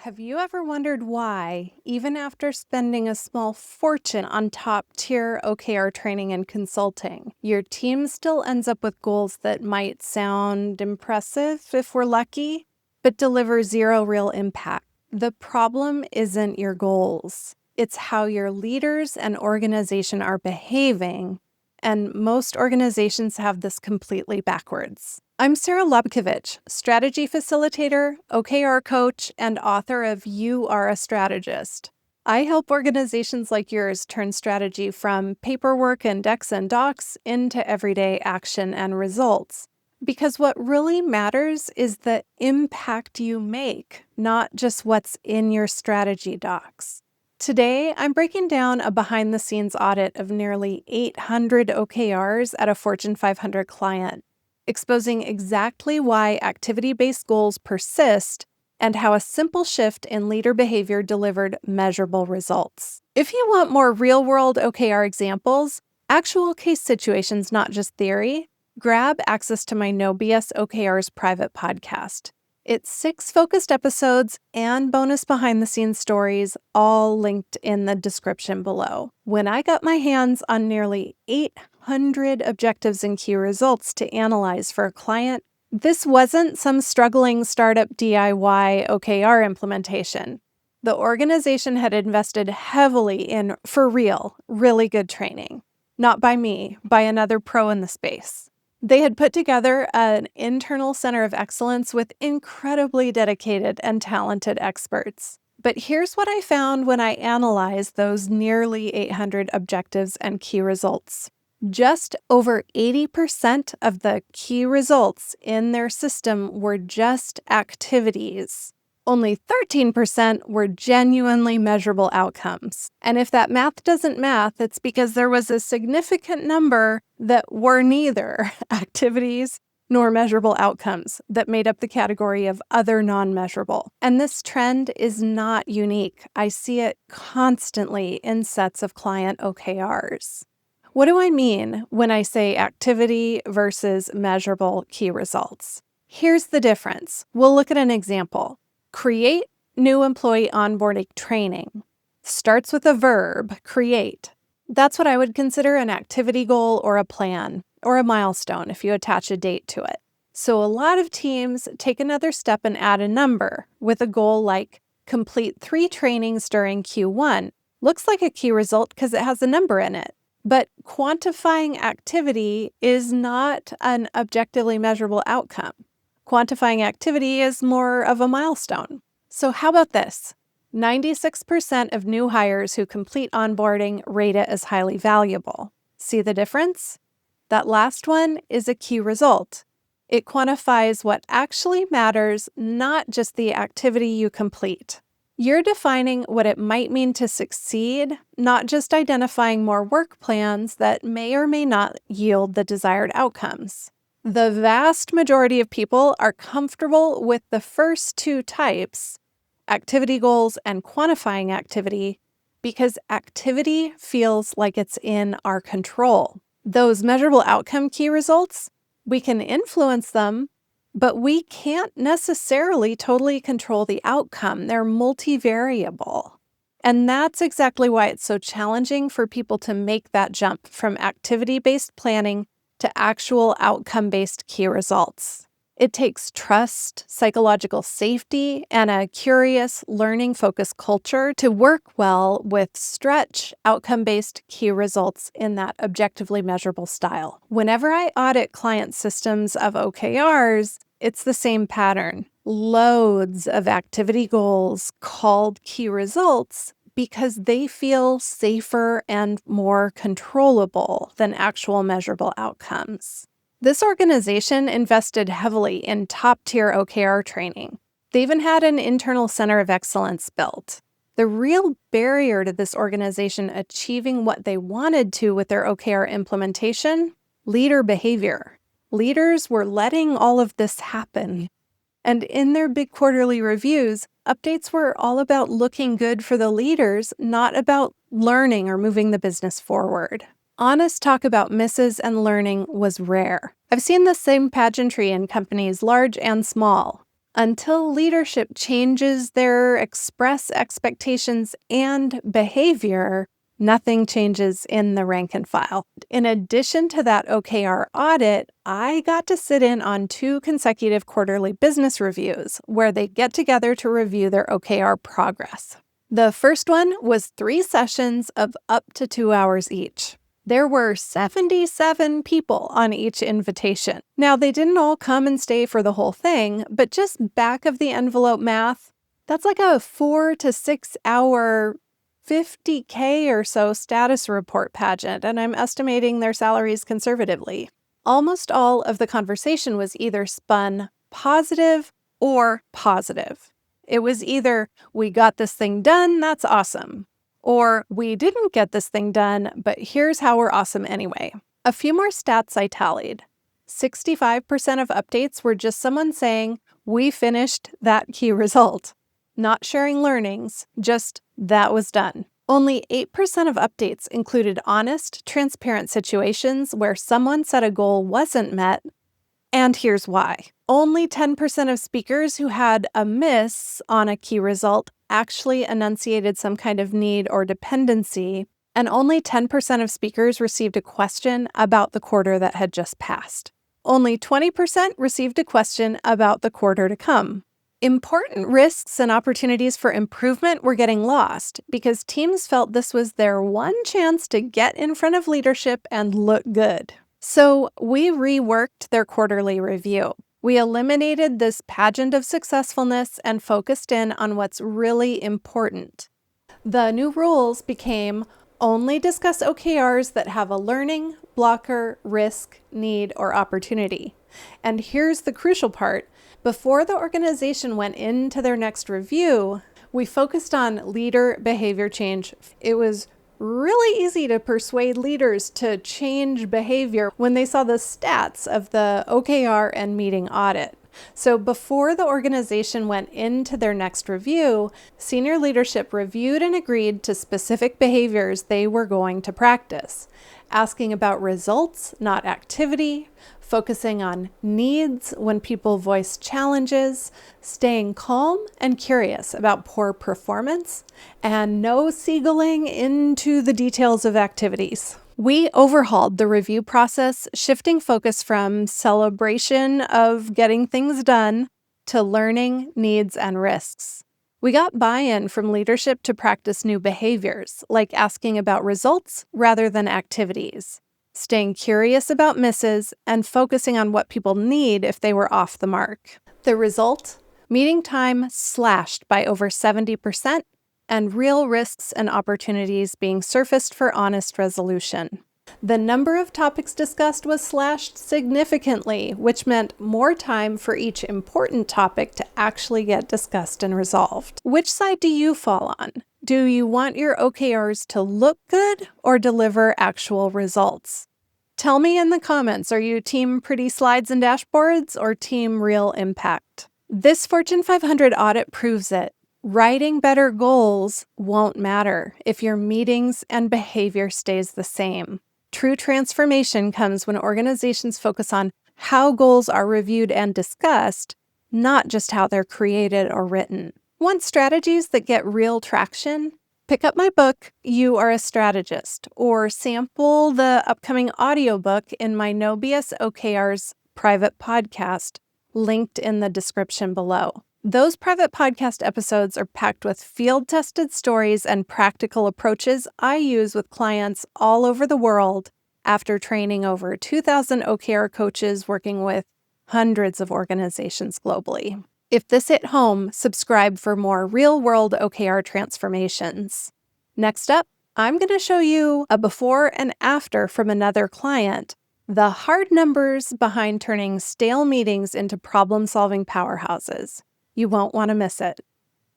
Have you ever wondered why, even after spending a small fortune on top-tier OKR training and consulting, your team still ends up with goals that might sound impressive if we're lucky, but deliver zero real impact? The problem isn't your goals. It's how your leaders and organization are behaving, and most organizations have this completely backwards. I'm Sara Lobkovich, strategy facilitator, OKR coach, and author of You Are a Strategist. I help organizations like yours turn strategy from paperwork and decks and docs into everyday action and results. Because what really matters is the impact you make, not just what's in your strategy docs. Today, I'm breaking down a behind-the-scenes audit of nearly 800 OKRs at a Fortune 500 client, exposing exactly why activity-based goals persist and how a simple shift in leader behavior delivered measurable results. If you want more real-world OKR examples, actual case situations, not just theory, grab access to my No BS OKRs private podcast. It's 6 focused episodes and bonus behind-the-scenes stories, all linked in the description below. When I got my hands on nearly 800 objectives and key results to analyze for a client, this wasn't some struggling startup DIY OKR implementation. The organization had invested heavily in, for real, really good training. Not by me, by another pro in the space. They had put together an internal center of excellence with incredibly dedicated and talented experts. But here's what I found when I analyzed those nearly 800 objectives and key results. Just over 80% of the key results in their system were just activities. Only 13% were genuinely measurable outcomes. And if that math doesn't math, it's because there was a significant number that were neither activities nor measurable outcomes that made up the category of other non-measurable. And this trend is not unique. I see it constantly in sets of client OKRs. What do I mean when I say activity versus measurable key results? Here's the difference. We'll look at an example. Create new employee onboarding training. Starts with a verb, create. That's what I would consider an activity goal or a plan, or a milestone if you attach a date to it. So a lot of teams take another step and add a number with a goal like complete 3 trainings during Q1. Looks like a key result because it has a number in it. But quantifying activity is not an objectively measurable outcome. Quantifying activity is more of a milestone. So how about this? 96% of new hires who complete onboarding rate it as highly valuable. See the difference? That last one is a key result. It quantifies what actually matters, not just the activity you complete. You're defining what it might mean to succeed, not just identifying more work plans that may or may not yield the desired outcomes. The vast majority of people are comfortable with the first 2 types, activity goals and quantifying activity, because activity feels like it's in our control. Those measurable outcome key results, we can influence them, but we can't necessarily totally control the outcome. They're multivariable. And that's exactly why it's so challenging for people to make that jump from activity-based planning to actual outcome-based key results. It takes trust, psychological safety, and a curious, learning-focused culture to work well with stretch, outcome-based key results in that objectively measurable style. Whenever I audit client systems of OKRs, it's the same pattern. Loads of activity goals called key results because they feel safer and more controllable than actual measurable outcomes. This organization invested heavily in top-tier OKR training. They even had an internal center of excellence built. The real barrier to this organization achieving what they wanted to with their OKR implementation? Leader behavior. Leaders were letting all of this happen. And in their big quarterly reviews, updates were all about looking good for the leaders, not about learning or moving the business forward. Honest talk about misses and learning was rare. I've seen the same pageantry in companies large and small. Until leadership changes their express expectations and behavior, nothing changes in the rank and file. In addition to that OKR audit, I got to sit in on 2 consecutive quarterly business reviews where they get together to review their OKR progress. The first one was 3 sessions of up to 2 hours each. There were 77 people on each invitation. Now, they didn't all come and stay for the whole thing, but just back of the envelope math, that's like a 4 to 6 hour $50K or so status report pageant, and I'm estimating their salaries conservatively. Almost all of the conversation was either spun positive or positive. It was either, we got this thing done, that's awesome, or we didn't get this thing done, but here's how we're awesome anyway. A few more stats I tallied. 65% of updates were just someone saying, we finished that key result. Not sharing learnings, just that was done. Only 8% of updates included honest, transparent situations where someone said a goal wasn't met, and here's why. Only 10% of speakers who had a miss on a key result actually enunciated some kind of need or dependency, and only 10% of speakers received a question about the quarter that had just passed. Only 20% received a question about the quarter to come. Important risks and opportunities for improvement were getting lost because teams felt this was their one chance to get in front of leadership and look good. So we reworked their quarterly review. We eliminated this pageant of successfulness and focused in on what's really important. The new rules became only discuss OKRs that have a learning, blocker, risk, need, or opportunity. And here's the crucial part. Before the organization went into their next review, we focused on leader behavior change. It was really easy to persuade leaders to change behavior when they saw the stats of the OKR and meeting audit. So before the organization went into their next review, senior leadership reviewed and agreed to specific behaviors they were going to practice, asking about results, not activity, focusing on needs when people voice challenges, staying calm and curious about poor performance, and no seagulling into the details of activities. We overhauled the review process, shifting focus from celebration of getting things done to learning, needs, and risks. We got buy-in from leadership to practice new behaviors, like asking about results rather than activities, staying curious about misses, and focusing on what people need if they were off the mark. The result? Meeting time slashed by over 70%, and real risks and opportunities being surfaced for honest resolution. The number of topics discussed was slashed significantly, which meant more time for each important topic to actually get discussed and resolved. Which side do you fall on? Do you want your OKRs to look good or deliver actual results? Tell me in the comments, are you team pretty slides and dashboards or team real impact? This Fortune 500 audit proves it. Writing better goals won't matter if your meetings and behavior stays the same. True transformation comes when organizations focus on how goals are reviewed and discussed, not just how they're created or written. Want strategies that get real traction? Pick up my book, You Are a Strategist, or sample the upcoming audiobook in my No BS OKRs private podcast, linked in the description below. Those private podcast episodes are packed with field-tested stories and practical approaches I use with clients all over the world after training over 2,000 OKR coaches working with hundreds of organizations globally. If this hit home, subscribe for more real-world OKR transformations. Next up, I'm going to show you a before and after from another client, the hard numbers behind turning stale meetings into problem-solving powerhouses. You won't want to miss it.